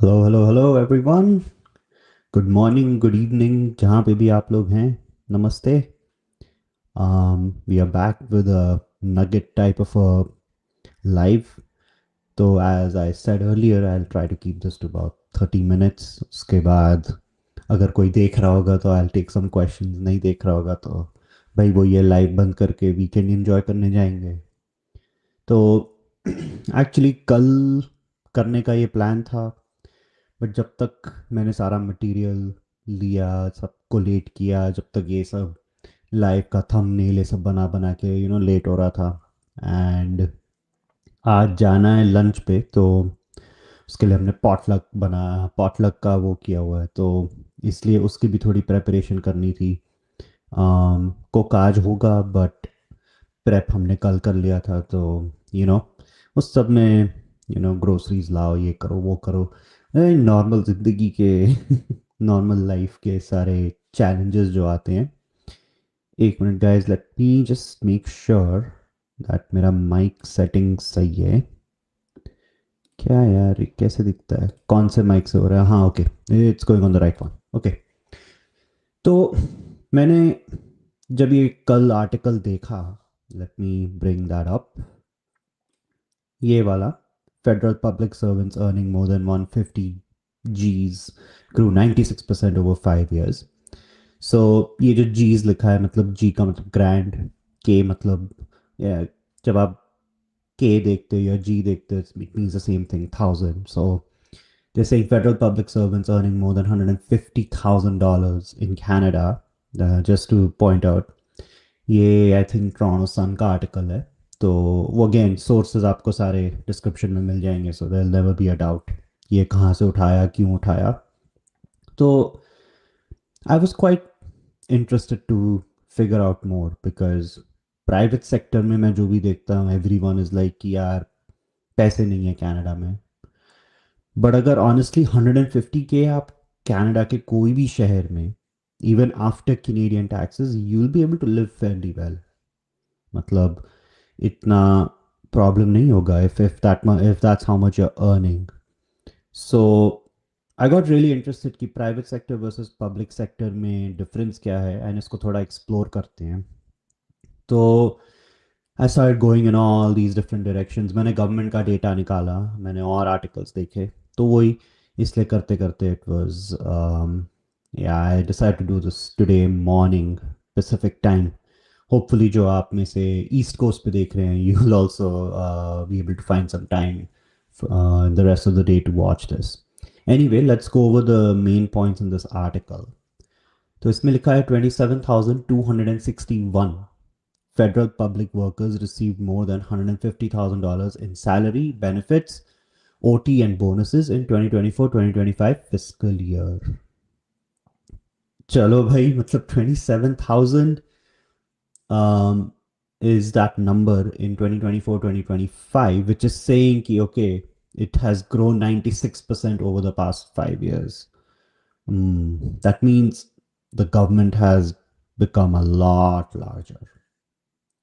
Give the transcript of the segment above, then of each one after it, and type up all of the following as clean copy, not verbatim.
Hello everyone. Good morning, good evening, जहाँ पे भी आप लोग हैं। नमस्ते। We are back with a nugget type of a live. तो as I said earlier, I'll try to keep this to about 30 minutes. उसके बाद अगर कोई देख रहा होगा तो I'll take some questions, नहीं देख रहा होगा तो भाई वो ये लाइव बंद करके वीकेंड एंजॉय करने जाएंगे। तो एक्चुअली कल करने का ये प्लान था, बट जब तक मैंने सारा मटेरियल लिया, सब कोलेट किया, जब तक ये सब लाइव का थंबनेल ये सब बना बना के लेट हो रहा था। एंड आज जाना है लंच पे, तो उसके लिए हमने पॉटलक का वो किया हुआ है, तो इसलिए उसकी भी थोड़ी प्रेपरेशन करनी थी। कुक आज होगा, बट प्रेप हमने कल कर लिया था, तो यू नो उस सब में ग्रोसरीज लाओ, ये करो वो करो, नॉर्मल ज़िंदगी के नॉर्मल लाइफ के सारे चैलेंजेस जो आते हैं। एक minute guys, let me just make sure that मेरा माइक सेटिंग सही है। क्या यार, ये कैसे दिखता है, कौन से माइक से हो रहा है? हाँ, okay, it's going on the right one. Okay. तो मैंने जब ये कल आर्टिकल देखा, let me bring that up, ये वाला, federal public servants earning more then 150 Gs grew 96% over 5 years। सो ये जो जीज लिखा है, मतलब जी का मतलब ग्रैंड, के मतलब yeah, जब आप के देखते हो या जी देखते हो, it means the same thing, thousand. So they're saying federal public servants earning more than $150,000 in Canada। Just to point out, ये आई थिंक टोरंटो सन का आर्टिकल है। तो वो अगेन सोर्सेज आपको सारे डिस्क्रिप्शन में मिल जाएंगे, so there never be a doubt ये कहाँ से उठाया, क्यों उठाया। तो I was quite interested to figure out more, because private sector में मैं जो भी देखता हूँ, एवरी वन इज़ लाइक कि यार पैसे नहीं है कनाडा में। बट अगर ऑनेस्टली 150K आप कनाडा के कोई भी शहर में, even after Canadian taxes, you will be able to live fairly well. मतलब इतना प्रॉब्लम नहीं होगा if that's how much you're earning। So I got really interested कि private sector versus public sector में डिफरेंस क्या है, एंड इसको थोड़ा एक्सप्लोर करते हैं। तो आई started going in all these different directions। मैंने गवर्नमेंट का डेटा निकाला, मैंने और आर्टिकल्स देखे, तो वही इसलिए करते करते it was I decide to do this today morning Pacific time. Hopefully जो आप में से ईस्ट कोस्ट पे देख रहे हैं, you will also be able to find some time in the rest of the day to watch this। Anyway, let's go over the main points in this article। तो इसमें लिखा है 27,261 federal public workers received more than $150,000 in salary, benefits, OT and bonuses in 2024-2025 fiscal year। चलो भाई, मतलब 27,000 um, is that number in 2024-2025, which is saying ki, okay, it has grown 96% over the past 5 years। That means the government has become a lot larger।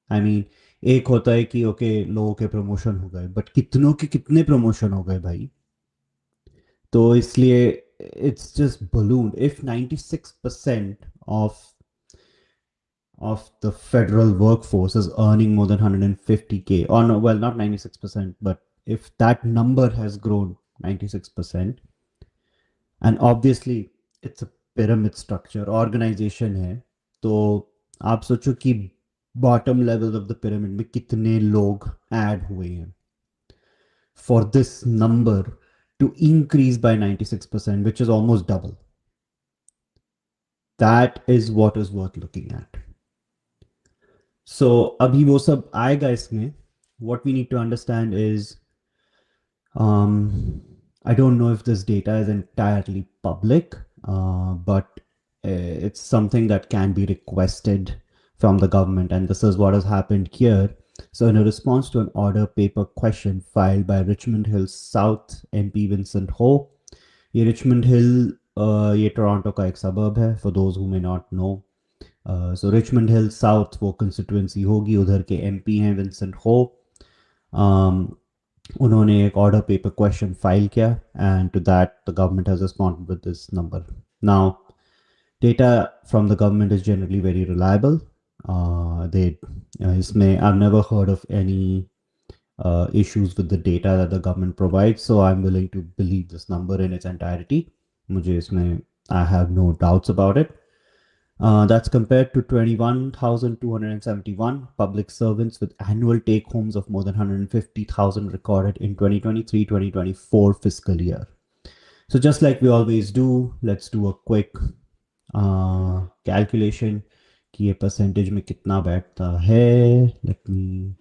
I mean, एक होता है कि okay लोगों के promotion हो गए, बट कितनों के कितने प्रमोशन हो गए भाई। तो इसलिए it's just ballooned। if 96% of the federal workforce is earning more than 150K, or no, well, not 96%, but if that number has grown 96%, and obviously it's a pyramid structure organization है, तो आप सोचो कि bottom level of the pyramid में कितने लोग add हुए हैं for this number to increase by 96%, which is almost double। that is what is worth looking at। So अभी वो सब आएगा इसमें। what we need to understand is, I don't know if this data is entirely public, but it's something that can be requested from the government, and this is what has happened here। So in a response to an order paper question filed by Richmond Hill South MP Vincent Ho, ये Richmond Hill, ये Toronto का एक suburb है, for those who may not know. So Richmond Hill south वो constituency होगी, उधर के MP हैं विंसेंट हो। उन्होंने एक ऑर्डर पेपर क्वेश्चन फाइल किया and to that the government has responded with this number. Now data from the government is generally very reliable. They इसमें I've never heard of any issues with the data that the government provides, so I'm willing to believe this number in its entirety. मुझे इसमें I have no doubts about it. That's compared to 21,271 public servants with annual take homes of more than 150,000 recorded in 2023-2024 fiscal year. So, just like we always do, let's do a quick calculation कि ये percentage में कितना बैठता है. Let me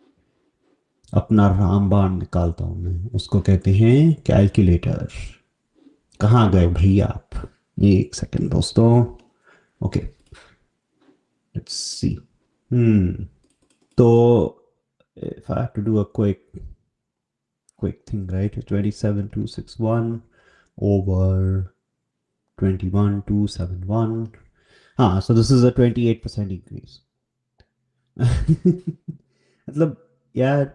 अपना रामबाण निकालता हूँ. मैं उसको कहते हैं कैलकुलेटर. कहाँ गए भैया आप? एक सेकंड दोस्तों. Okay, let's see. So if I have to do a quick thing, right? 27,261 over 21,271. So this is a 28% increase. मतलब यार,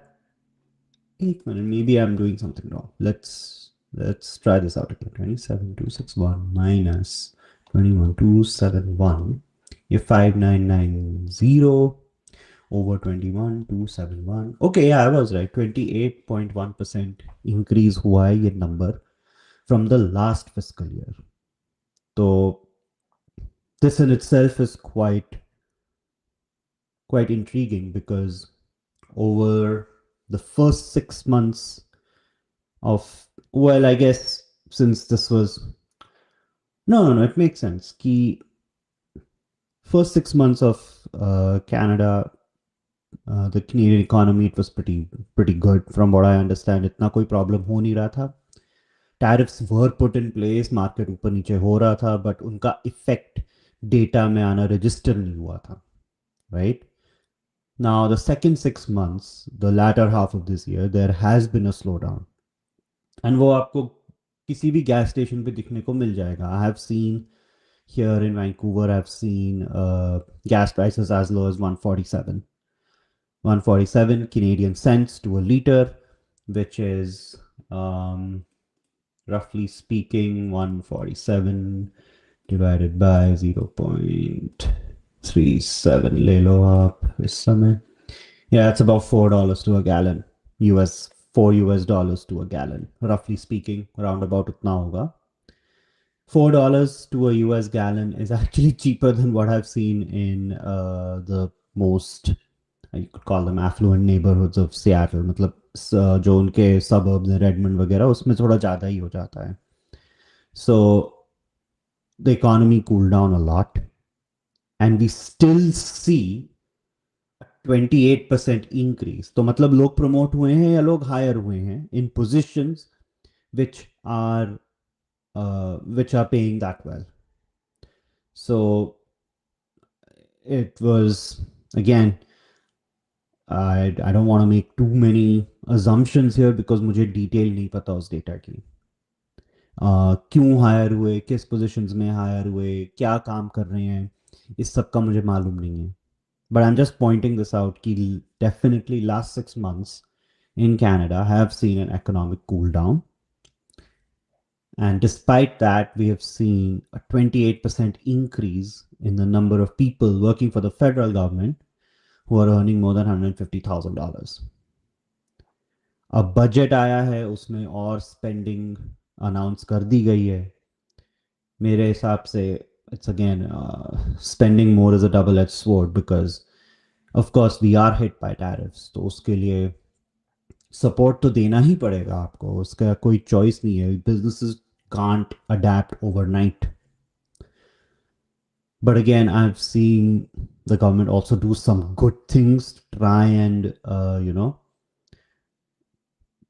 एक minute, maybe I'm doing something wrong. Let's try this out again. 27,261 minus 21,271. ये 5,990 over 21,271. Okay, yeah, I was right. 28.1% increase हुआ है ये number from the last fiscal year. So this in itself is quite intriguing because over the first 6 months of, well, I guess since this was no, it makes sense. Ki first 6 months of Canada, the Canadian economy, it was pretty good from what I understand. इतना कोई problem हो नहीं रहा था. Tariffs were put in place, market ऊपर नीचे हो रहा था, but उनका effect data में आना register नहीं हुआ था, right? Now the second 6 months, the latter half of this year, there has been a slowdown, and वो आपको किसी भी gas station पे दिखने को मिल जाएगा. I have seen here in Vancouver, I've seen gas prices as low as 147 Canadian cents to a liter, which is roughly speaking 147 divided by 0.37 ले लो आप इस समय. Yeah, it's about $4 to a gallon. $4 to a gallon. Roughly speaking, around about उतना होगा. $4 to a US gallon is actually cheaper than what I've seen in the most, you could call them affluent neighborhoods of Seattle. मतलब जो उनके suburbs हैं, Redmond वगैरह, उसमें थोड़ा ज़्यादा ही हो जाता है. So the economy cooled down a lot, and we still see a 28% increase. तो मतलब लोग promote हुए हैं या लोग hire हुए हैं in positions which are paying that well. So it was, again, I don't want to make too many assumptions here because मुझे detail नहीं पता उस data की. क्यों हायर हुए, किस पोजीशंस में हायर हुए, क्या काम कर रहे हैं, इस सब का मुझे मालूम नहीं है. But I'm just pointing this out कि definitely last 6 months in Canada have seen an economic cool down. And despite that, we have seen a 28% increase in the number of people working for the federal government who are earning more than $150,000. अब budget आया है, उसमें और spending announce कर दी गई है. मेरे हिसाब से it's again spending more is a double-edged sword because of course we are hit by tariffs. तो उसके लिए सपोर्ट तो देना ही पड़ेगा आपको, उसका कोई चॉइस नहीं है. businesses can't adapt overnight. But again, I've seen the government also do some good things to try and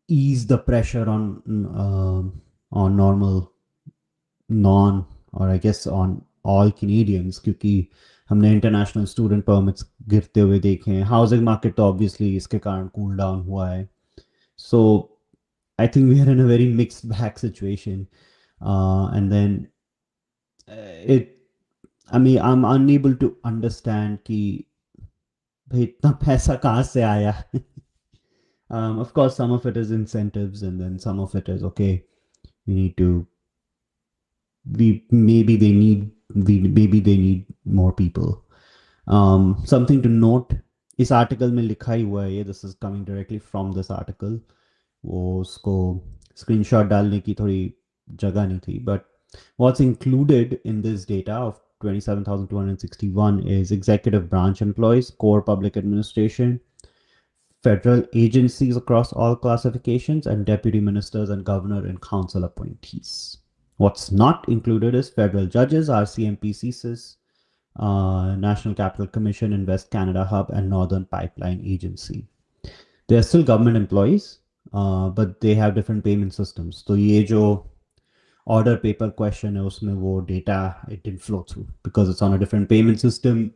ease the pressure on normal non, or I guess on all Canadians, क्योंकि हमने international student permits गिरते हुए देखे हैं. Housing market तो obviously इसके कारण cool down हुआ है. So I think we are in a very mixed bag situation. And then it I mean I am unable to understand कि भाई इतना पैसा कहाँ से आया. Of course, some of it is incentives, and then some of it is okay. We need to. We maybe they need. Maybe they need more people. Something to note. इस article में लिखा ही हुआ है ये. This is coming directly from this article. वो उसको screenshot डालने की थोड़ी जगह नहीं थी. But what's included in this data of 27,261 is executive branch employees, core public administration, federal agencies across all classifications, and deputy ministers and governor and council appointees. What's not included is federal judges, RCMP, CSIS, National Capital Commission, Invest Canada Hub, and Northern Pipeline Agency. They are still government employees, but they have different payment systems. So ये जो order paper question है उसमें वो data it didn't flow through because it's on a different payment system.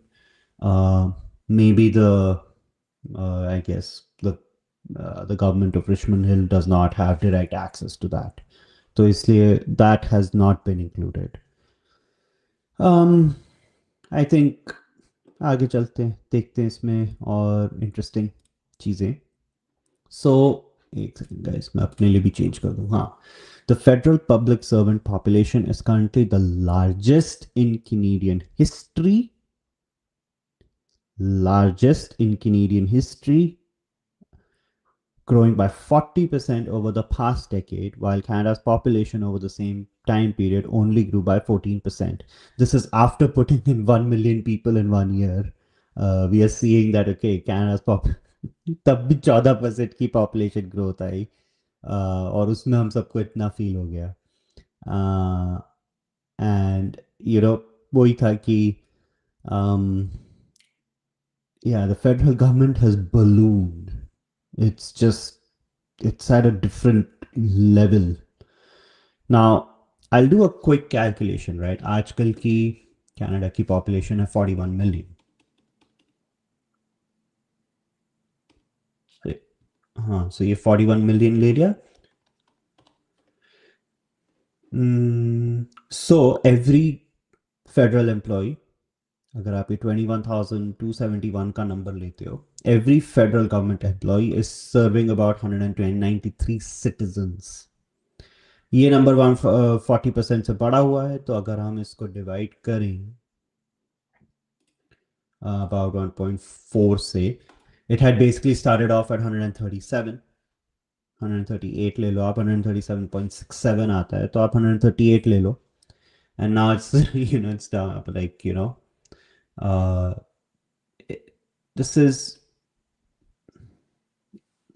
Maybe I guess the government of Richmond Hill does not have direct access to that. So इसलिए that has not been included. I think आगे चलते हैं देखते हैं इसमें और interesting चीज़ें. सो एक सेकंड गाइस मैं अपने लिए भी चेंज कर दूँ. हाँ, the federal public servant population is currently the largest in Canadian history. Largest in Canadian history, growing by 40% over the past decade, while Canada's population over the same time period only grew by 14%. This is after putting in 1 million people in 1 year. We are seeing that, okay, Canada's तब भी 14% की population growth आई. और उसमें हम सबको इतना feel हो गया. And, you know, वही था कि yeah, the federal government has ballooned. It's just, it's at a different level. Now, I'll do a quick calculation, right? आजकल की Canada की population है 41 million. हाँ, so ये 41 million ले लिया. So every federal employee, अगर आप ये 21,271 का नंबर लेते हो, every federal government employee is serving about 193 citizens. ये नंबर 140% से बड़ा हुआ है. तो अगर हम इसको डिवाइड करें about 1.4 से, it had basically started off at 137, 138 ले लो आप, 137.67 आता है तो आप 138 ले लो. And now it's it's down like this is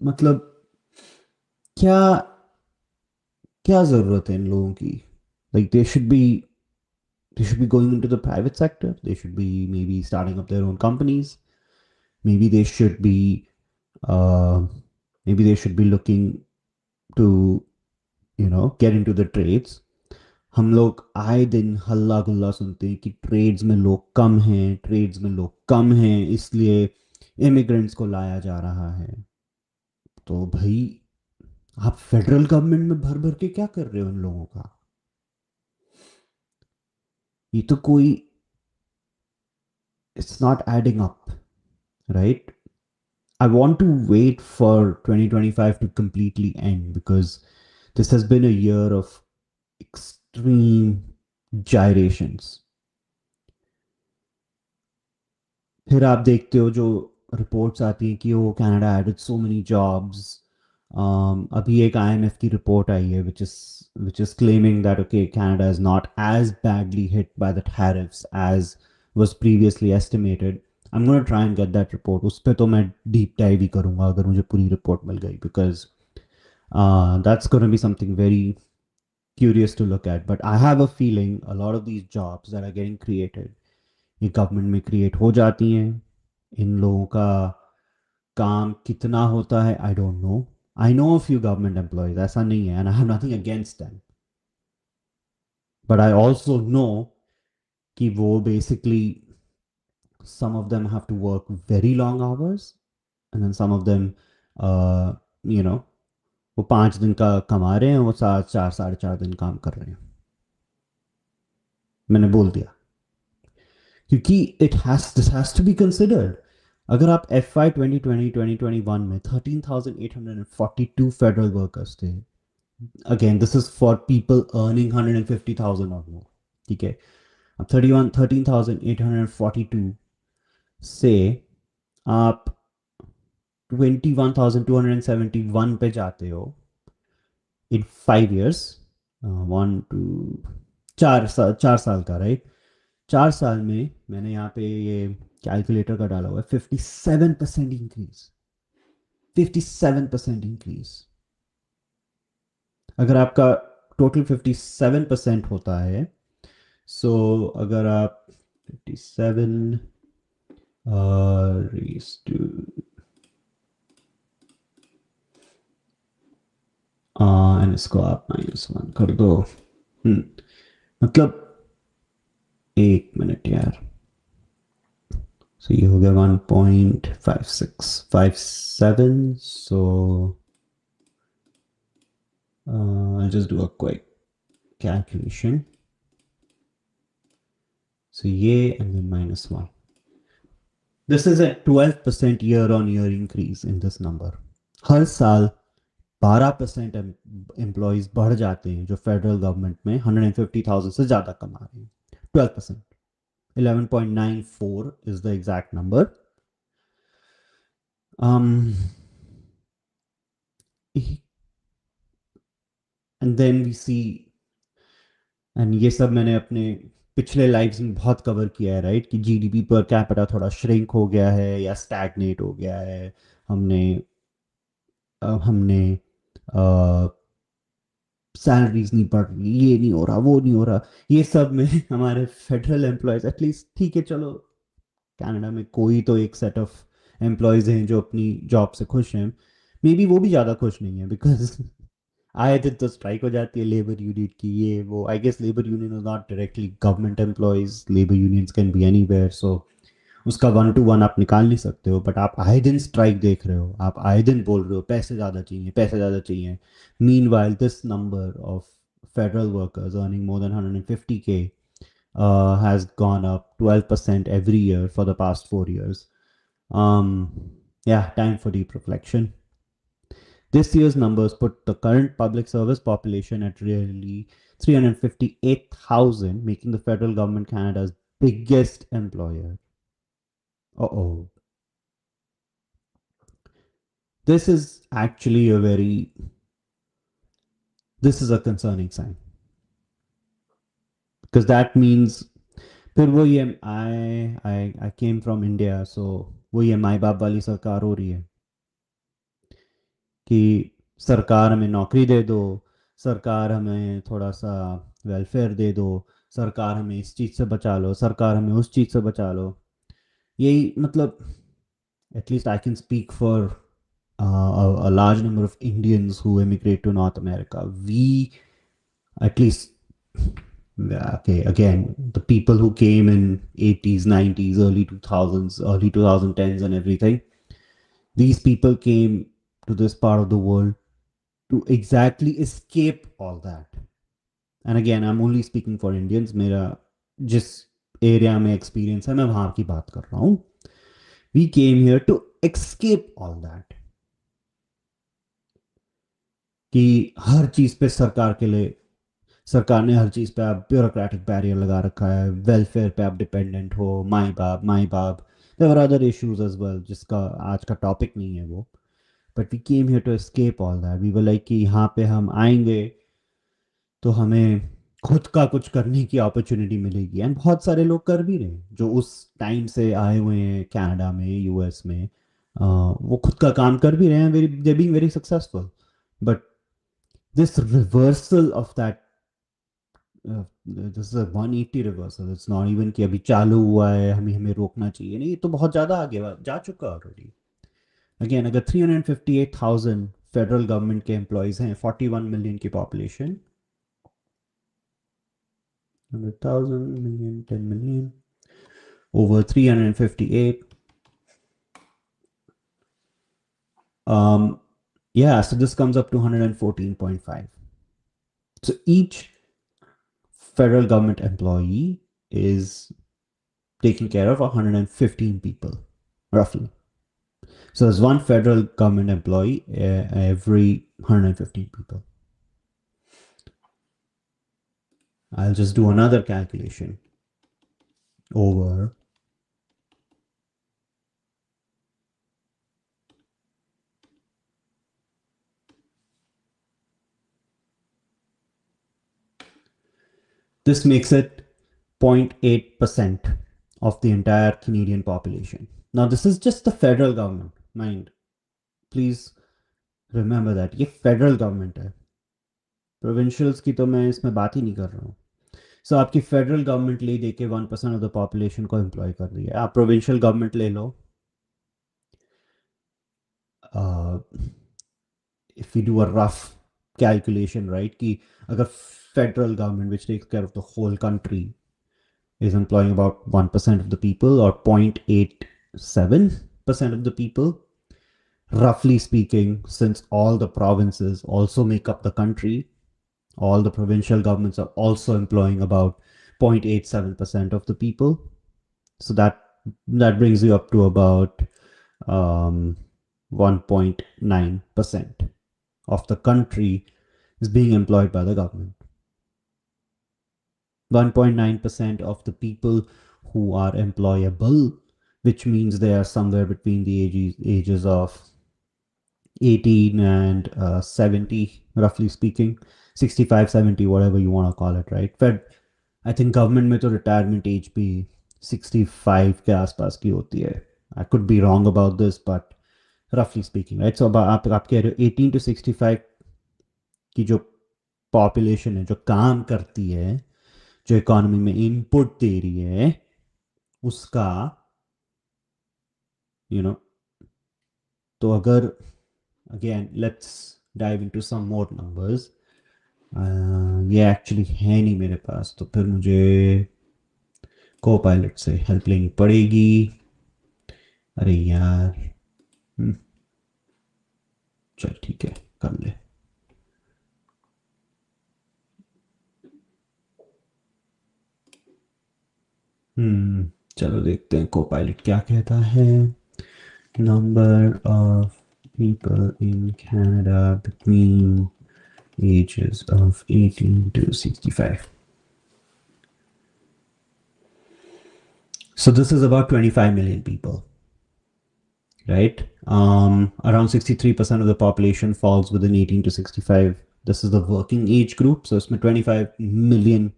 मतलब क्या क्या जरूरत है इन लोगों की. Like they should be going into the private sector. They should be maybe starting up their own companies. Maybe they should be looking to get into the trades. हम लोग आए दिन हल्ला गुल्ला सुनते हैं कि ट्रेड्स में लोग कम हैं इसलिए इमिग्रेंट्स को लाया जा रहा है. तो भाई आप फेडरल गवर्नमेंट में भर भर के क्या कर रहे हो उन लोगों का. ये तो कोई, it's not adding up, right? I want to wait for 2025 to completely end because this has been a year of extreme gyrations. फिर आप देखते हो जो रिपोर्ट्स आती हैं कि वो Canada added so many jobs. अभी एक IMF की रिपोर्ट आई है which is claiming that okay, Canada is not as badly hit by the tariffs as was previously estimated. I'm going to try and get that report. उस पे तो मैं deep dive ही करूँगा अगर मुझे पूरी रिपोर्ट मिल गई because that's going to be something very curious to look at. But I have a feeling a lot of these jobs that are getting created ये गवर्नमेंट में क्रिएट हो जाती हैं. इन लोगों का काम कितना होता है I don't know. I know a few government employees, ऐसा नहीं है, and I have nothing against them. But I also know कि वो basically some of them have to work very long hours and then some of them वो 5 दिन का कमा रहे हैं, वो 4 साढ़े 4 दिन काम कर रहे हैं. मैंने बोल दिया क्योंकि this has to be considered. अगर आप FY 2020-2021 में 13,842 फेडरल वर्कर्स थे, again this is for people earning 150,000 और मोर, ठीक है। अब 13,842 से आप 21,271 पे जाते हो इन 5 years, 1 2 4 साल का, राइट। 4 साल में मैंने यहाँ पे ये कैलकुलेटर का डाला हुआ है, 57% इंक्रीज, 57% इंक्रीज। अगर आपका टोटल 57% होता है, सो अगर आप 57 रेस टू एंड इसको आप -1 कर दो। मतलब 1 मिनट यार, सो ये हो गया 1.5657, सो I'll just do a quick calculation. So ये and then -1. This is a 12% year-on-year increase in this number. हर साल 12% एम्प्लॉयज बढ़ जाते हैं जो फेडरल गवर्नमेंट में 150,000 से ज़्यादा कमा रहे हैं। 12%, 11.94 is the exact number. Um, and then we see, and ये सब मैंने अपने पिछले लाइव्स में बहुत कवर किया है, राइट, कि जीडीपी पर कैपिटा थोड़ा श्रिंक हो गया है या स्टैग्नेट हो गया है। हमने हमने सैलरीज नहीं बढ़ रही, ये नहीं हो रहा, वो नहीं हो रहा, ये सब में हमारे फेडरल एम्प्लॉयज एटलीस्ट, ठीक है चलो, कनाडा में कोई तो एक सेट ऑफ एम्प्लॉयज हैं जो अपनी जॉब से खुश हैं। मे बी वो भी ज़्यादा खुश नहीं है, बिकॉज आए दिन तो स्ट्राइक हो जाती है लेबर यूनिट की, ये वो। I guess labour union is not directly government employees, labour unions can be anywhere, so उसका 1 to 1 आप निकाल नहीं सकते हो। बट आप आए दिन स्ट्राइक देख रहे हो, आप आए दिन बोल रहे हो पैसे ज़्यादा चाहिए, पैसे ज़्यादा चाहिए। Mean while this number of federal workers earning more then 150K has gone up 12% every year for the past 4 years. Um, yeah, time for deep reflection. This year's numbers put the current public service population at nearly 358,000, making the federal government Canada's biggest employer. Uh-oh. This is actually this is a concerning sign. Because that means, फिर वो ये I came from India, so वो ये माई बाप वाली सरकार हो रही है कि सरकार हमें नौकरी दे दो, सरकार हमें थोड़ा सा वेलफेयर दे दो, सरकार हमें इस चीज़ से बचा लो, सरकार हमें उस चीज़ से बचा लो। यही मतलब, at least I can speak for a large number of Indians who emigrate to North America. We, at least, yeah, okay, again, the people who came in 80s, 90s, early 2000s, early 2010s and everything, these people came to this part of the world to exactly escape all that. And again, I'm only speaking for Indians. मेरा जिस area में experience है मैं वहाँ की बात कर रहा हूँ। We came here to escape all that. कि हर चीज़ पे सरकार के लिए, सरकार ने हर चीज़ पे आप ब्यूरोक्रेटिक बैरियर लगा रखा है, वेलफेयर पे आप डिपेंडेंट हो, माई बाप, there are other issues as well जिसका आज का टॉपिक नहीं है वो। But we came here to escape all that. We were like कि यहाँ पे हम आएंगे तो हमें खुद का कुछ करने की अपॉर्चुनिटी मिलेगी, एंड बहुत सारे लोग कर भी रहे हैं जो उस टाइम से आए हुए हैं कनाडा में, यूएस में। वो खुद का काम कर भी रहे हैं, very they being very successful. But this reversal of that, this is a 180 reversal. It's not even कि अभी चालू हुआ है, हमें हमें रोकना चाहिए, नहीं, ये तो बहुत ज़्यादा आगे जा चुका ऑलरेडी। अगेन, अगर 358,000 फेडरल गवर्नमेंट के एम्प्लॉयज़ हैं, 41 मिलियन की population, 100,000 million, 10 million, over 358. Yeah, so this comes up to 114.5. So each federal government employee is taking care of 115 people, roughly. So there's one federal government employee every 115 people. I'll just do another calculation over this makes it 0.8% of the entire Canadian population. Now this is just the federal government, mind. Please remember that ये federal government है. Provincials की तो मैं इसमें बात ही नहीं कर रहा हूँ. So आपकी federal government ले दे के 1% of the population को employ कर रही है. आप provincial government ले लो. Uh, if we do a rough calculation, right, कि अगर federal government which takes care of the whole country is employing about 1% of the people or 0.87% of the people, roughly speaking, since all the provinces also make up the country, all the provincial governments are also employing about 0.87% of the people. So that brings you up to about 1.9% of the country is being employed by the government. 1.9% of the people who are employable, which means they are somewhere between the ages of 18 and 70, roughly speaking, 65, 70, whatever you want to call it, right? But I think government में तो retirement age भी 65 के आसपास की होती है. I could be wrong about this, but roughly speaking, right? So आप कह रहे हो 18 to 65 की जो population है, जो काम करती है, जो इकोनॉमी में इनपुट दे रही है, उसका तो अगर again let's dive into some more numbers. ये एक्चुअली है नहीं मेरे पास, तो फिर मुझे कोपायलट से हेल्प लेनी पड़ेगी. अरे यार, चल ठीक है, कर ले. चलो देखते हैं कोपायलट क्या कहता है. Number of people in Canada between ages of 18 to 65. So this is about 25 million people, right? Around 63% of the population falls within 18 to 65. This is the working age group. So इसमें 25 million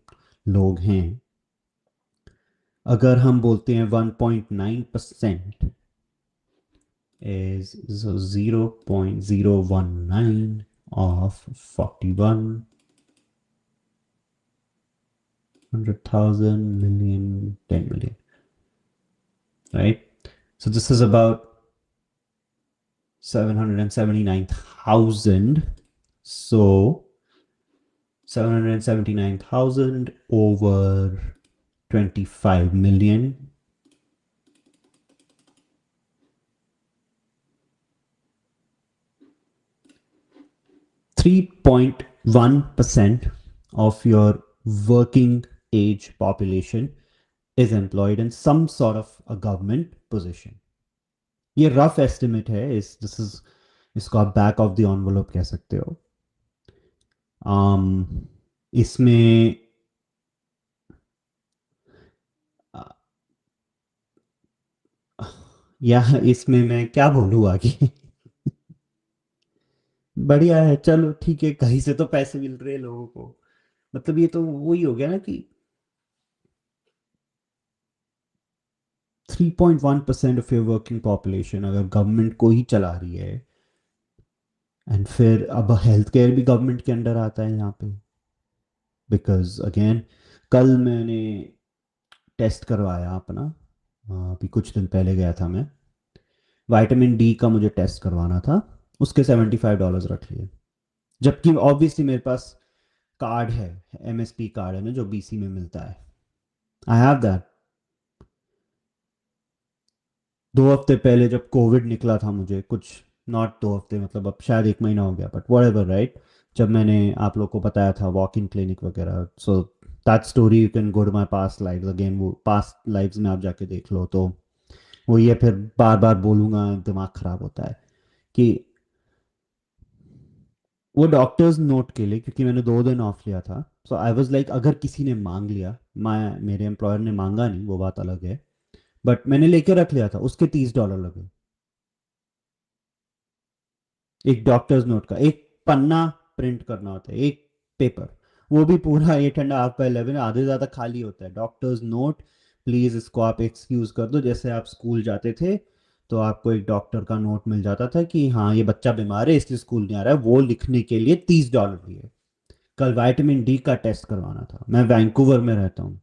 लोग हैं. अगर हम बोलते हैं 1.9% is 0.019 of 41,100,000 million, 10 million, right? So this is about 779,000. So 779,000 over 25 million. 3.1% of your working age population is employed in some sort of a government position. ये rough estimate है. इसको आप back of the envelope कह सकते हो. इसमें इसमें मैं क्या बोलूँ आगे. बढ़िया है, चलो ठीक है, कहीं से तो पैसे मिल रहे हैं लोगों को. मतलब ये तो वही हो गया ना कि 3.1% ऑफ योर वर्किंग पॉपुलेशन अगर गवर्नमेंट को ही चला रही है, एंड फिर अब हेल्थ केयर भी गवर्नमेंट के अंडर आता है यहाँ पे. बिकॉज अगेन कल मैंने टेस्ट करवाया अपना, अभी कुछ दिन पहले गया था मैं. विटामिन डी का मुझे टेस्ट करवाना था, उसके $75 रख लिए. जबकि ऑब्वियसली मेरे पास कार्ड है, MSP कार्ड है ना, जो BC में मिलता है. I have that. 2 हफ्ते पहले जब कोविड निकला था मुझे, कुछ नॉट 2 हफ्ते, मतलब अब शायद 1 महीना हो गया, बट व्हाटएवर, राइट. जब मैंने आप लोग को बताया था वॉक इन क्लिनिक वगैरह, so that story you can go to my past lives again. वो पास्ट लाइव्स में आप जाके देख लो. तो वो ये फिर बार बार बोलूंगा, दिमाग खराब होता है कि वो डॉक्टर्स नोट के लिए, क्योंकि मैंने 2 दिन ऑफ लिया था। सो आई वाज लाइक, अगर किसी ने मांग लिया, मैं मेरे एम्प्लॉयर ने मांगा नहीं, वो बात अलग है, बट मैंने लेके रख लिया था, उसके $30 लगे। एक डॉक्टर्स नोट का एक पन्ना प्रिंट करना होता है, एक पेपर, वो भी पूरा 8.5 by 11, आधे ज़्यादा खाली होता है, डॉक्टर्स नोट। प्लीज़ इसको आप एक्सक्यूज़ कर दो, जैसे आप स्कूल जाते थे तो आपको एक डॉक्टर का नोट मिल जाता था कि हाँ ये बच्चा बीमार है इसलिए स्कूल नहीं आ रहा है, वो लिखने के लिए $30 लिए। कल विटामिन डी का टेस्ट करवाना था, मैं वैंकूवर में रहता हूँ।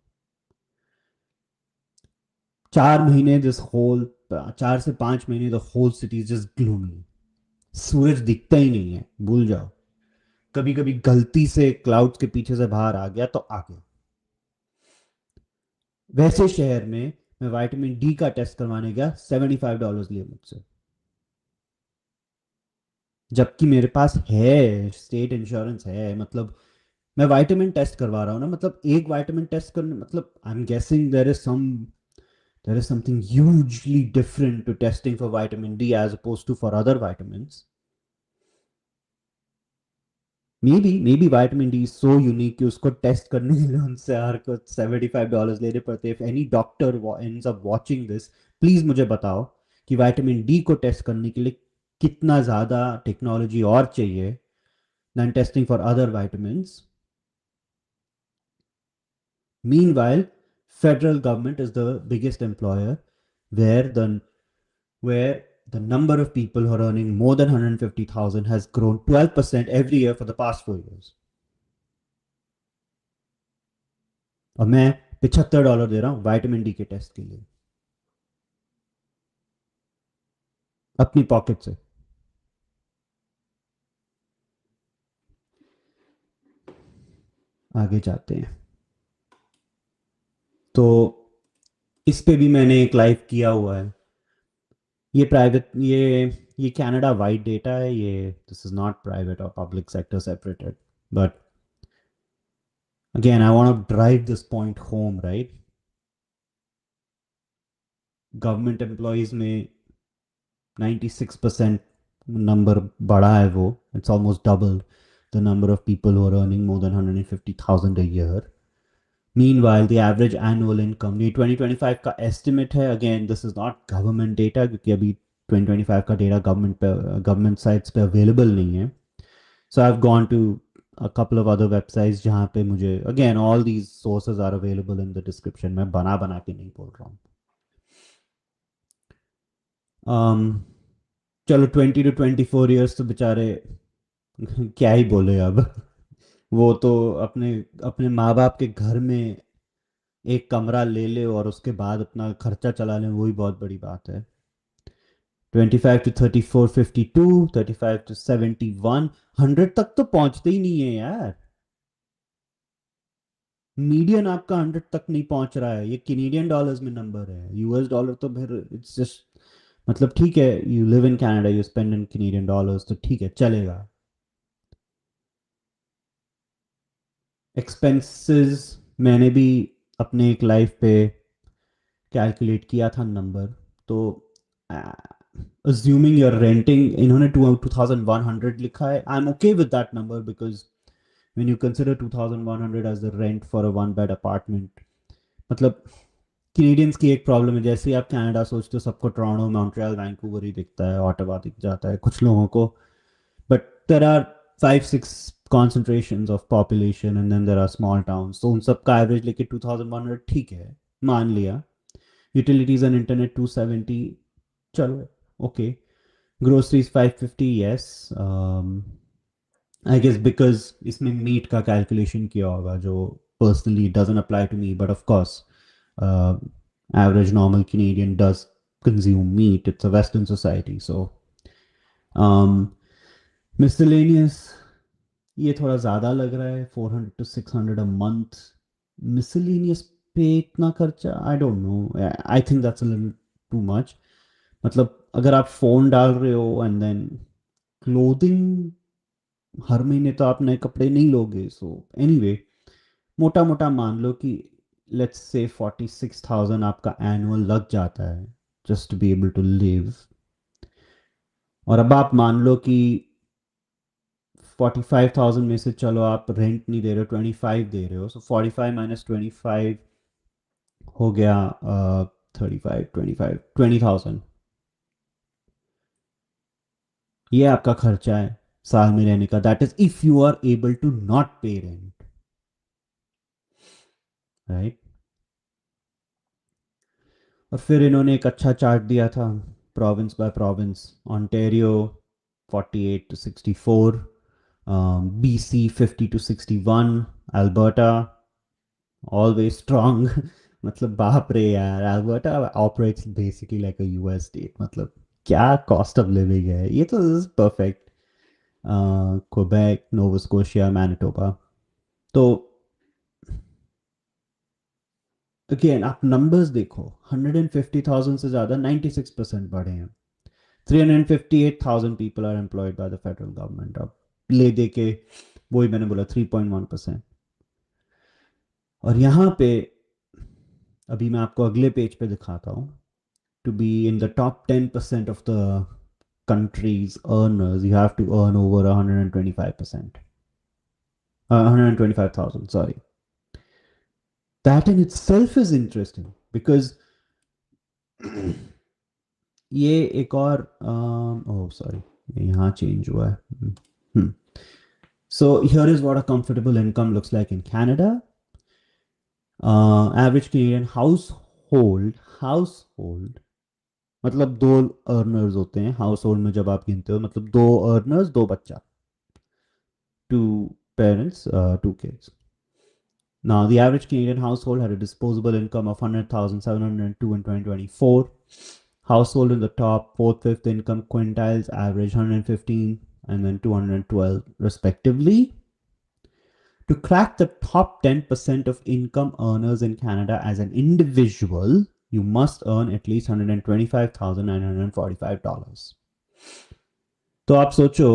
4 महीने दिस होल 4 से 5 महीने the whole city just gloomy. सूरज दिखता ही नहीं है, भूल जाओ। कभी कभी गलती से क्लाउड्स के पीछे से बाहर आ गया तो आ गया। वैसे शहर में मैं विटामिन डी का टेस्ट करवाने गया, $75 लिए मुझसे, जबकि मेरे पास है स्टेट इंश्योरेंस है। मतलब मैं विटामिन टेस्ट करवा रहा हूँ ना, मतलब एक विटामिन टेस्ट करने, मतलब I am guessing there is something hugely different to testing for vitamin D as opposed to for other vitamins. Maybe vitamin D is so unique कि उसको टेस्ट करने के लिए उनसे हर को $75 लेने पड़ते हैं। If any doctor ends up watching this, please मुझे बताओ कि विटामिन डी को टेस्ट करने के लिए कितना ज़्यादा टेक्नोलॉजी और चाहिए than testing for other vitamins. Meanwhile, federal government is the biggest employer, where the number of people who are earning more than 150,000 has grown 12% every year for the past 4 years. और मैं $75 दे रहा हूँ vitamin D के test के लिए, अपनी pocket से। आगे जाते हैं। तो इस पे भी मैंने एक लाइव किया हुआ है। ये प्राइवेट, ये कनाडा वाइड डेटा है, ये दिस इज नॉट प्राइवेट और public sector separated, but again I want to drive this point home, right? Government employees में 96% नंबर बढ़ा है वो, it's almost double the number of people who are earning more than 150,000 a year. Meanwhile, the average annual income, ये 2025 का estimate है, again this is not government data क्योंकि अभी 2025 का डेटा गवर्नमेंट साइट्स पे अवेलेबल नहीं है। So I've gone to a couple of other websites जहाँ पे मुझे, again all these sources are available in the description, मैं बना बना के नहीं बोल रहा हूँ। चलो 20 to 24 years तो बेचारे क्या ही बोले अब। वो तो अपने अपने माँ बाप के घर में एक कमरा ले ले और उसके बाद अपना खर्चा चला ले, वही बहुत बड़ी बात है। 25 to 34, 52, 35 to 71, 100 तक तो पहुंचते ही नहीं है यार। मीडियन आपका 100 तक नहीं पहुंच रहा है, ये कैनेडियन डॉलर्स में नंबर है, यूएस डॉलर तो फिर इट्स जस्ट, मतलब ठीक है, you live in Canada, you spend in Canadian dollars तो ठीक है चलेगा। एक्सपेंसेस मैंने भी अपने एक लाइफ पे कैलकुलेट किया था नंबर। तो assuming you're renting, इन्होंने 2100 लिखा है, I am okay with that number because when you consider 2100 as the rent for a one bed apartment, मतलब कैनेडियंस की एक प्रॉब्लम है, जैसे ही आप कनाडा सोचते हो सबको टोरंटो, मॉन्ट्रियल, वैंकूवर ही दिखता है, ऑटावा दिख जाता है कुछ लोगों को, but there are 5-6 concentrations of population and then there are small towns, तो उन सब का एवरेज लेके 2100 ठीक है, मान लिया। यूटिलिटीज एंड इंटरनेट 270, चलो okay. Groceries 550, yes. I guess because इसमें मीट का कैलकुलेशन किया होगा जो personally doesn't apply to me, but of course average normal Canadian does consume meat. It's a Western society, so um, miscellaneous ये थोड़ा ज़्यादा लग रहा है, 400 to 600 a month miscellaneous पे इतना खर्चा, आई don't know, I think that's a little too much. मतलब अगर आप फ़ोन डाल रहे हो एंड देन क्लोथिंग, हर महीने तो आप नए कपड़े नहीं लोगे, सो एनीवे मोटा मोटा मान लो कि लेट्स से 46,000 आपका एनुअल लग जाता है, just to be able to live. और अब आप मान लो कि 45,000 में से चलो आप रेंट नहीं दे रहे हो, 25 दे रहे हो, सो 45 माइनस 25 हो गया 35 25 20,000। ये आपका खर्चा है साल में रहने का, that is if you are able to not pay rent, right. और फिर इन्होंने एक अच्छा चार्ट दिया था, province by province. Ontario 48 to 64, BC 50 to 61, Alberta always strong मतलब बाप रे यार, Alberta operates basically like a US state, मतलब क्या कॉस्ट ऑफ लिविंग है ये, तो is perfect. Quebec, Nova Scotia, Manitoba. तो अगेन आप नंबर्स देखो, 150,000 से ज़्यादा 96% बढ़े हैं। 358,000 people are employed by the federal government. अब ले दे के वही मैंने बोला 3.1%। और यहाँ पे अभी मैं आपको अगले पेज पे दिखाता हूँ, to be in the top 10% of the country's earners, you have to earn over 125%. 125,000, sorry. That in itself is interesting because ये एक और oh sorry, यहाँ चेंज हुआ है। So here is what a comfortable income looks like in Canada. Average Canadian household मतलब दो earners होते हैं हाउस होल्ड में, जब आप गिनते हो मतलब दो अर्नर्स दो बच्चा, two parents, two kids. Now, the average Canadian household had a disposable income of 100,702 in 2024. Household in the top fourth, fifth income quintiles average 115 and then 212 respectively. To crack the top 10% of income earners in Canada as an individual, you must earn at least $125,945. तो आप सोचो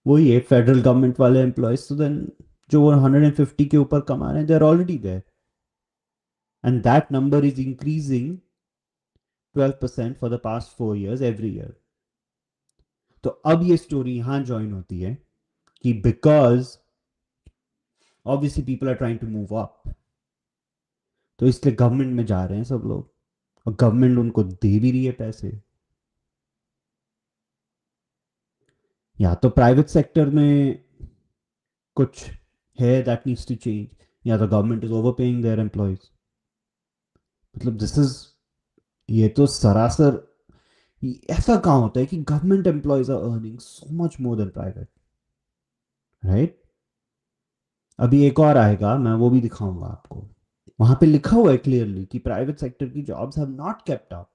वही है federal government वाले employees, तो then जो वो 150 के ऊपर कमा रहे हैं, they are already there, and that number is increasing 12% for the past 4 years every year. तो अब ये स्टोरी यहां ज्वाइन होती है कि because obviously people are trying to move up, तो इसलिए गवर्नमेंट में जा रहे हैं सब लोग, और गवर्नमेंट उनको दे भी रही है पैसे। या तो प्राइवेट सेक्टर में कुछ है दैट नीड्स टू चेंज, या तो government is over paying their employees. मतलब दिस इज, ये तो सरासर ऐसा कहाँ होता है कि government employees are earning so much more than private, right. अभी एक और आएगा, मैं वो भी दिखाऊंगा आपको। वहां पे लिखा हुआ है क्लियरली कि प्राइवेट सेक्टर की jobs have not kept up,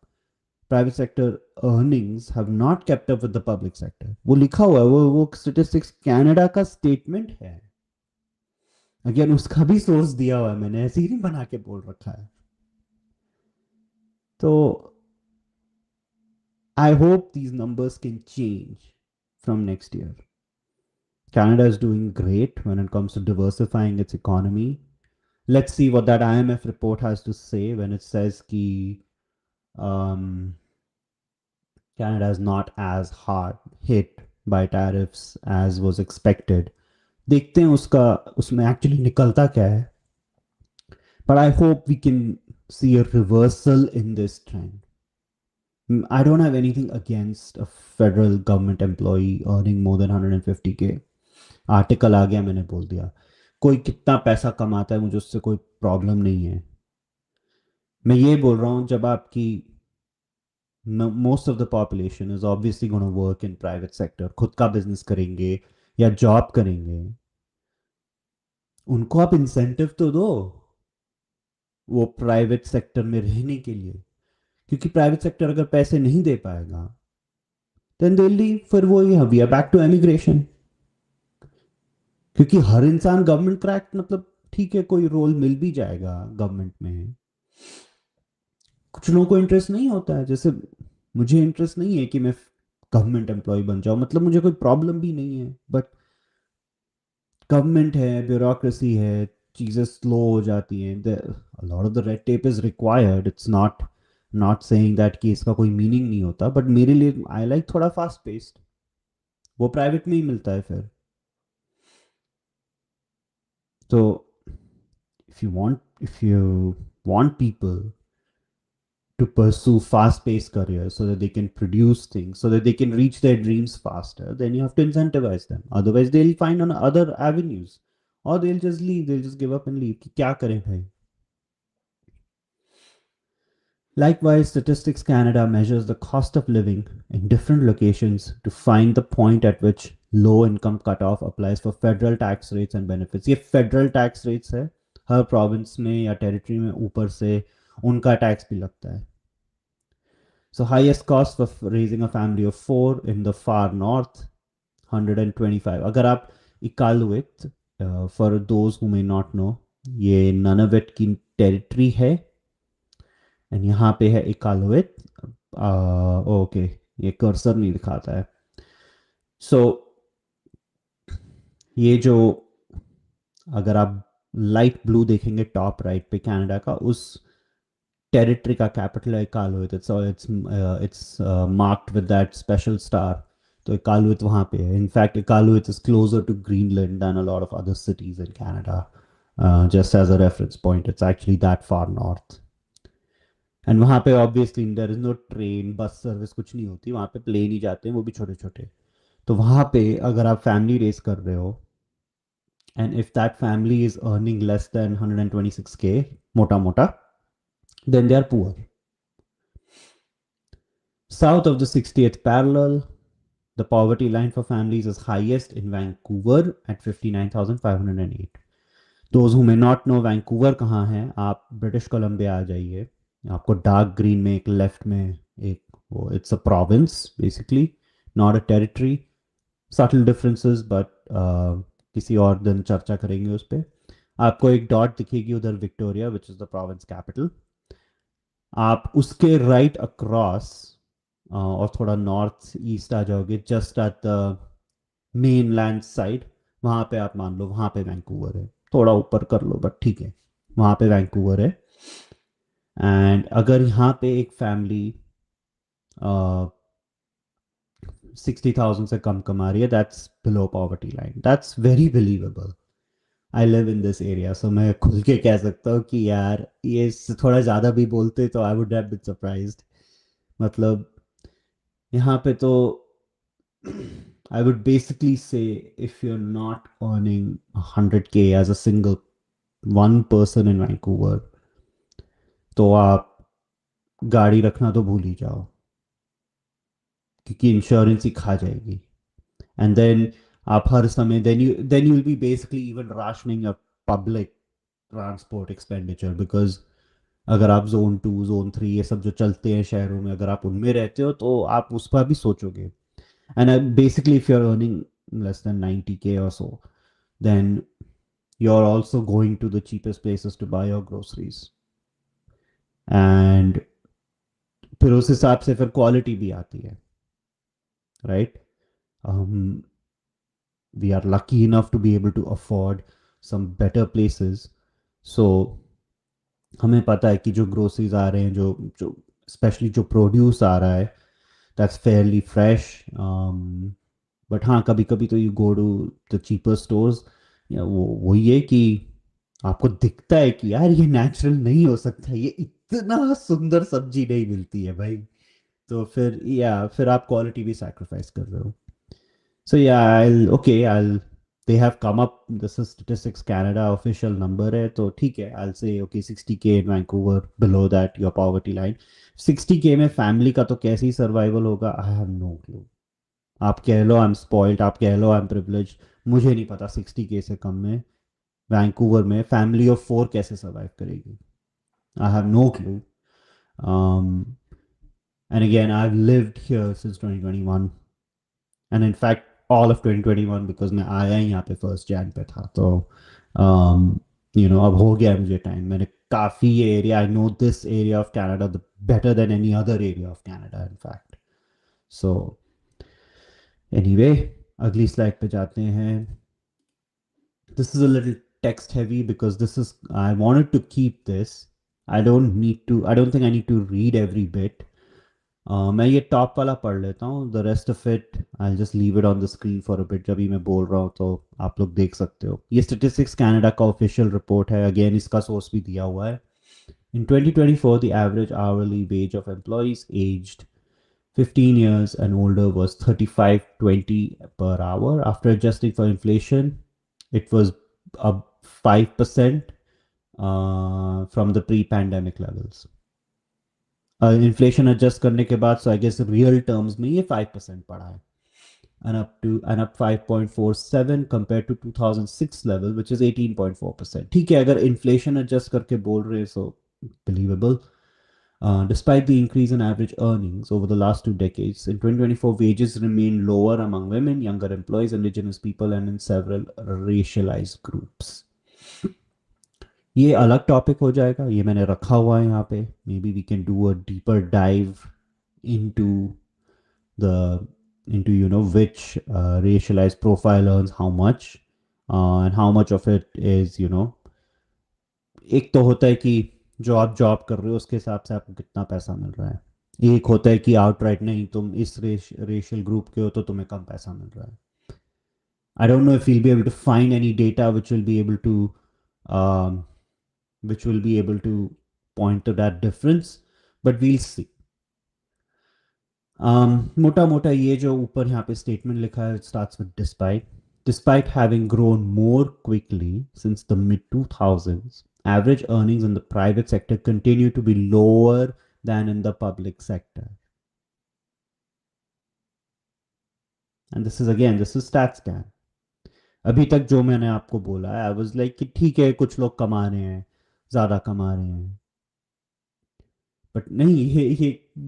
private sector earnings have not kept up with the public sector. वो लिखा हुआ है, वो स्टेटिस्टिक्स कनाडा का स्टेटमेंट है। अगेन उसका भी सोर्स दिया हुआ है, मैंने ऐसे ही नहीं बना के बोल रखा है। तो I hope these numbers can change from next year. Canada is doing great when it comes to diversifying its economy. Let's see what that IMF report has to say when it says ki um, Canada is not as hard hit by tariffs as was expected. देखते हैं उसका उसमें actually निकलता क्या है, but I hope we can see a reversal in this trend. I don't have anything against a federal government employee earning more than 150K. Article आ गया, मैंने बोल दिया, कोई कितना पैसा कमाता है मुझे उससे कोई प्रॉब्लम नहीं है। मैं ये बोल रहा हूँ जब आपकी most of the population is obviously gonna work in private sector, खुद का बिजनेस करेंगे या जॉब करेंगे, उनको आप इंसेंटिव तो दो वो प्राइवेट सेक्टर में रहने के लिए, क्योंकि प्राइवेट सेक्टर अगर पैसे नहीं दे पाएगा देन दे लीव, फिर वो we are back to emigration. क्योंकि हर इंसान गवर्नमेंट क्रैक मतलब ठीक है कोई रोल मिल भी जाएगा गवर्नमेंट में, कुछ लोगों को इंटरेस्ट नहीं होता है, जैसे मुझे इंटरेस्ट नहीं है कि मैं गवर्नमेंट एम्प्लॉय बन जाऊं, मतलब मुझे कोई प्रॉब्लम भी नहीं है, बट गवर्नमेंट है, ब्यूरोक्रेसी है, चीज़ें स्लो हो जाती हैं, lot of the red tape is required, it's not not saying that कि इसका कोई मीनिंग नहीं होता, बट मेरे लिए आई लाइक थोड़ा फास्ट पेस्ड। वो प्राइवेट में ही मिलता है फिर। तो if you want people to pursue fast paced careers so that they can produce things, so that they can reach their dreams faster, then you have to incentivize them. Otherwise, they'll find on other avenues, or they'll just leave, they'll just give up and leave. कि क्या करें भाई? Likewise, Statistics Canada measures the cost of living in different locations to find the point at which low income cutoff applies for federal tax rates and benefits. ये federal tax rates है, हर province में या territory में ऊपर से उनका tax भी लगता है. So highest cost for raising a family of four in the far north, 125. अगर आप Iqaluit, for those who may not know, ये Nunavut की territory है, एंड यहाँ पे है Iqaluit. ओके, ये कर्सर नहीं दिखाता है. सो ये जो, अगर आप लाइट ब्लू देखेंगे टॉप राइट पे कनाडा का, उस टेरिटरी का कैपिटल है Iqaluit. It's marked with that special star. तो Iqaluit वहाँ पे है. In fact Iqaluit is closer to Greenland than a lot of other cities in Canada. Just as a reference point, it's actually that far north. And वहाँ पे obviously there is no train bus service, कुछ नहीं होती वहाँ पे. Plane ही जाते हैं, वो भी छोटे छोटे. तो वहाँ पे अगर आप फैमिली रेस कर रहे हो, and if that family is earning less than 126K, मोटा मोटा, then they are poor. South of the 60th parallel, the poverty line for families is highest in Vancouver at 59,508. Those who may not know Vancouver कहाँ है, आप British Columbia आ जाइए. आपको dark green में एक left में एक, वो it's a province basically, not a territory. Subtle differences, but किसी और दिन चर्चा करेंगे उस पर. आपको एक डॉट दिखेगी उधर, Victoria, which is the province capital. आप उसके राइट अक्रॉस और थोड़ा नॉर्थ ईस्ट आ जाओगे, just at the main land side, वहाँ पे आप मान लो वहाँ पे वैंकूवर है. थोड़ा ऊपर कर लो बट ठीक है, वहाँ पे वैंकूवर है. एंड अगर यहाँ पे एक फैमिली 60,000 से कम कमा रही है, that's below poverty line. That's very believable. I live in this area, so मैं खुल के कह सकता हूँ कि यार ये थोड़ा ज़्यादा भी बोलते तो I would have been surprised. मतलब यहाँ पे तो I would basically say if you're not earning 100K as a single one person in Vancouver, तो आप गाड़ी रखना तो भूल ही जाओ, क्योंकि इंश्योरेंस ही खा जाएगी. एंड देन आप हर समय, then you will be basically even rationing a public transport expenditure, because अगर आप जोन 2 जोन 3 ये सब जो चलते हैं शहरों में, अगर आप उनमें रहते हो तो आप उस पर भी सोचोगे. And basically if you are earning less than 90K or so, then you're also going to the cheapest places to buy your groceries. And फिर उस हिसाब से फिर क्वालिटी भी आती है, right? We are lucky enough to be able to afford some better places. So हमें पता है कि जो ग्रोसरीज आ रहे हैं, जो जो स्पेशली जो प्रोड्यूस आ रहा है, दैट्स फेयरली फ्रेश. बट हाँ, कभी कभी तो you go to the cheaper stores, या वो वही है कि आपको दिखता है कि यार ये नेचुरल नहीं हो सकता, ये इतना सुंदर सब्जी नहीं मिलती है भाई. तो फिर या फिर आप क्वालिटी भी सैक्रिफाइस कर रहे हो. सो या आई they have come up, this is Statistics Canada official number है, तो ठीक है, I'll say okay 60K in Vancouver, below that your poverty line. 60K में फैमिली का तो कैसे ही सर्वाइवल होगा, आई हैव नो क्लू. आप कह लो आई एम स्पॉइल्ड, आप कह लो आई एम प्रिविलेज, मुझे नहीं पता 60K से कम में वैंकूवर में फैमिली ऑफ 4 कैसे सर्वाइव करेगी. I have no clue. And again I have lived here since 2021, and in fact all of 2021, because मैं आया ही यहाँ पे 1 Jan पे था. तो अब हो गया है मुझे टाइम. मैंने काफ़ी ये area, I know this area of Canada better than any other area of Canada in fact. So anyway, अगली स्लाइड पे जाते हैं. This is a little text heavy because this is, I wanted to keep this I don't think I need to read every bit. मैं ये top वाला पढ़ लेता हूँ, the rest of it I just leave it on the screen for a bit, जब भी मैं बोल रहा हूँ तो आप लोग देख सकते हो। ये स्टेटिस्टिक्स कनाडा का ऑफिशियल रिपोर्ट है, अगेन इसका सोर्स भी दिया हुआ है। In 2024, the average hourly wage of employees aged 15 years and older was 35.20 per hour. After adjusting for inflation, it was up 5% from the pre-pandemic levels. Inflation adjust करने के बाद, सो I guess real terms में ये 5% पड़ा है, and up 5.47 compared to 2006 level which is 18.4%। ठीक है, अगर इन्फ्लेशन एडजस्ट करके बोल रहे हैं सो believable. Despite the increase in average earnings over the last 2 decades, in 2024 wages remain lower among women, younger employees, indigenous people, and in several racialized groups। ये अलग topic हो जाएगा, ये मैंने रखा हुआ है यहाँ पे। Maybe we can do a deeper dive into the into which racialized profile earns how much, and how much of it is एक तो होता है कि जो आप जॉब कर रहे हो उसके हिसाब से आपको कितना पैसा मिल रहा है। एक होता है कि आउटराइट नहीं, तुम इस रेशियल ग्रुप के हो तो तुम्हें कम पैसा मिल रहा है। I don't know if we'll be able to find any data um, which will be able to point to that difference, but we'll see। मोटा मोटा ये जो ऊपर यहाँ पे स्टेटमेंट लिखा है, starts with despite having grown more quickly since the mid 2000s, average earnings in the private sector continue to be lower than in the public sector। and this is stats scan। अभी तक जो मैंने आपको बोला है, I was like कि ठीक है कुछ लोग कमा रहे हैं, ज्यादा कमा रहे हैं, बट नहीं,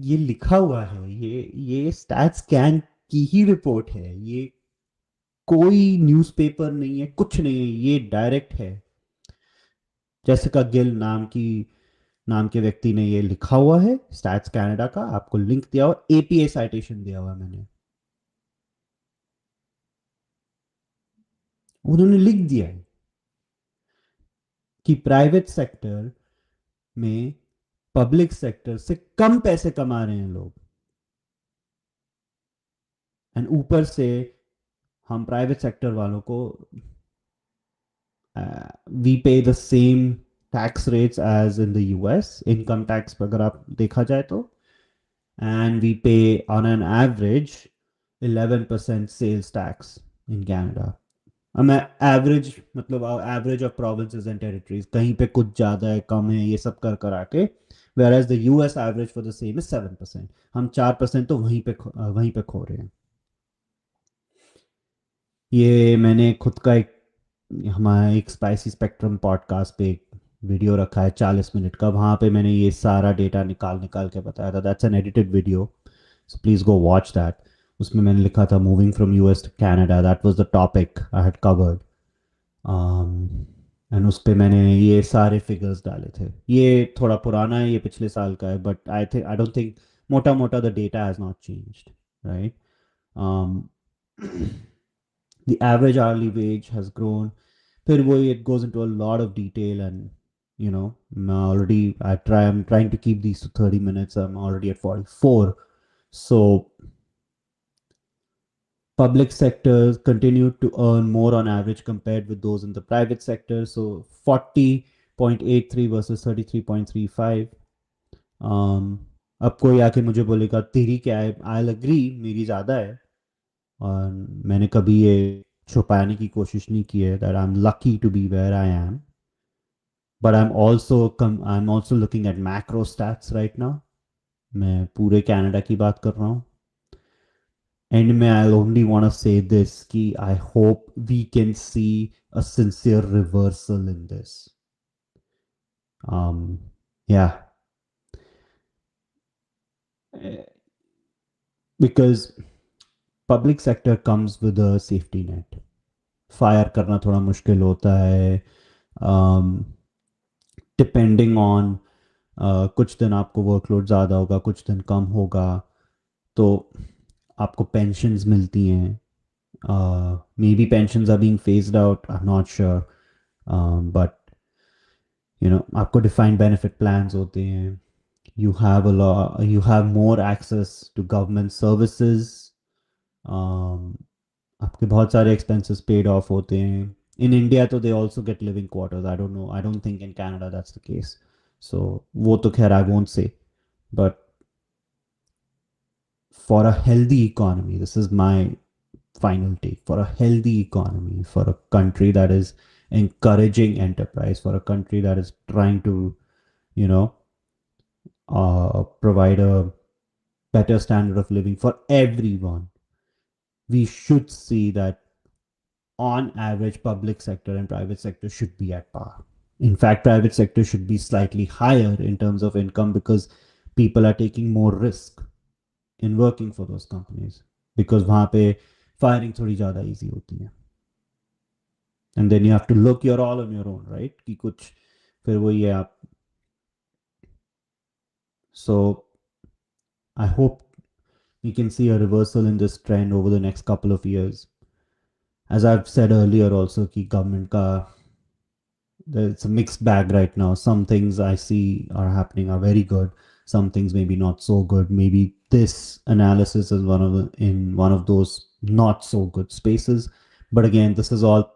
ये लिखा हुआ है, ये स्टैट्स स्कैन की ही रिपोर्ट है, ये कोई न्यूज़पेपर नहीं है, कुछ नहीं है, ये डायरेक्ट है। जेसिका गिल नाम के व्यक्ति ने ये लिखा हुआ है, स्टैट्स कनाडा का, आपको लिंक दिया हुआ, एपीए साइटेशन दिया हुआ है मैंने, उन्होंने लिख दिया है कि प्राइवेट सेक्टर में पब्लिक सेक्टर से कम पैसे कमा रहे हैं लोग, एंड ऊपर से हम प्राइवेट सेक्टर वालों को we pay the same tax rates as in the US, income tax पर अगर आप देखा जाए तो, and we pay on an average 11% sales tax in Canada। मैं एवरेज मतलब average of provinces and territories, कहीं पे कुछ ज़्यादा है कम है ये सब कर करा के, whereas the US average for the same is 7%। हम 4% तो वहीं पे खो रहे हैं। ये मैंने खुद का एक, हमारा एक स्पाइसी स्पेक्ट्रम पॉडकास्ट पे एक वीडियो रखा है 40 मिनट का, वहाँ पे मैंने ये सारा डेटा निकाल निकाल के बताया था। That's an edited video, so please go watch that. उसमें मैंने लिखा था moving from US to Canada, that was the topic I had covered. And उस पे मैंने ये सारे फिगर्स डाले थे। ये थोड़ा पुराना है, ये पिछले साल का है, बट आई डोंट थिंक, मोटा मोटा the data has not changed, right. The average hourly wage has grown, फिर वही it goes into a lot of detail, and मैं already I'm trying to keep these to 30 minutes, I'm already at 44। So public sectors continue to earn more on average compared with those in the private sector, so 40.83 versus 33.35। अब कोई आके मुझे बोलेगा तेरी क्या है, I agree मेरी ज़्यादा है, और मैंने कभी ये छुपाने की कोशिश नहीं की है that I am lucky to be where I am, but I am also looking at macro stats right now. मैं पूरे कनाडा की बात कर रहा हूँ। एंड में I only want to say this कि I hope we can see a sincere reversal in this. या because public sector comes with a safety net, fire करना थोड़ा मुश्किल होता है, डिपेंडिंग ऑन कुछ दिन आपको वर्कलोड ज़्यादा होगा, कुछ दिन कम होगा, तो आपको पेंशन्स मिलती हैं। Maybe pensions are being phased out, I am not sure, but आपको डिफाइंड बेनिफिट प्लान्स होते हैं. You have a lot, you have more access to government services. um, आपके बहुत सारे expenses paid off होते हैं. In India तो they also get living quarters. I don't know, I don't think in Canada that's the case. So वो तो खैर I won't say. But for a healthy economy, this is my final take, for a healthy economy, for a country that is encouraging enterprise, for a country that is trying to, you know, provide a better standard of living for everyone, we should see that on average public sector and private sector should be at par. In fact, private sector should be slightly higher in terms of income because people are taking more risk in working for those companies, because वहाँ पे firing थोड़ी ज़्यादा easy होती है. And then you have to look, you're all on your own, right? कि कुछ फिर वही है आप. So I hope we can see a reversal in this trend over the next couple of years. As I've said earlier also कि government का, it's a mixed bag right now. Some things I see are happening are very good. Some things maybe not so good. Maybe this analysis is one of those not so good spaces. But again, this is all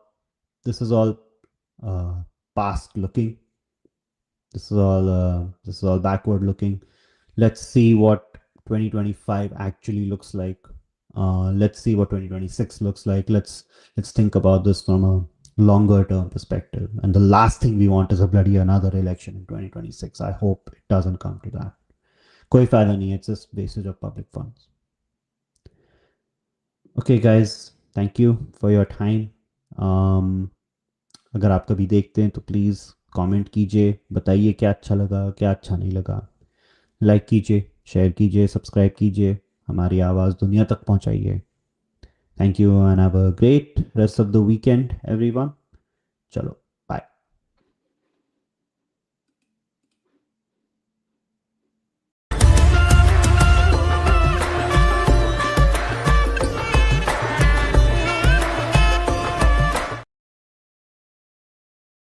uh, past looking. This is all backward looking. Let's see what 2025 actually looks like. Let's see what 2026 looks like. Let's think about this from a longer term perspective. And the last thing we want is a bloody another election in 2026. I hope it doesn't come to that. कोई फायदा नहीं है. It's just wastage of public funds. Okay, guys, thank you for your time. अगर आप कभी देखते हैं तो प्लीज़ कमेंट कीजिए, बताइए क्या अच्छा लगा, क्या अच्छा नहीं लगा. लाइक कीजिए, शेयर कीजिए, सब्सक्राइब कीजिए, हमारी आवाज़ दुनिया तक पहुंचाइए. Thank you and have a great rest of the weekend everyone. चलो.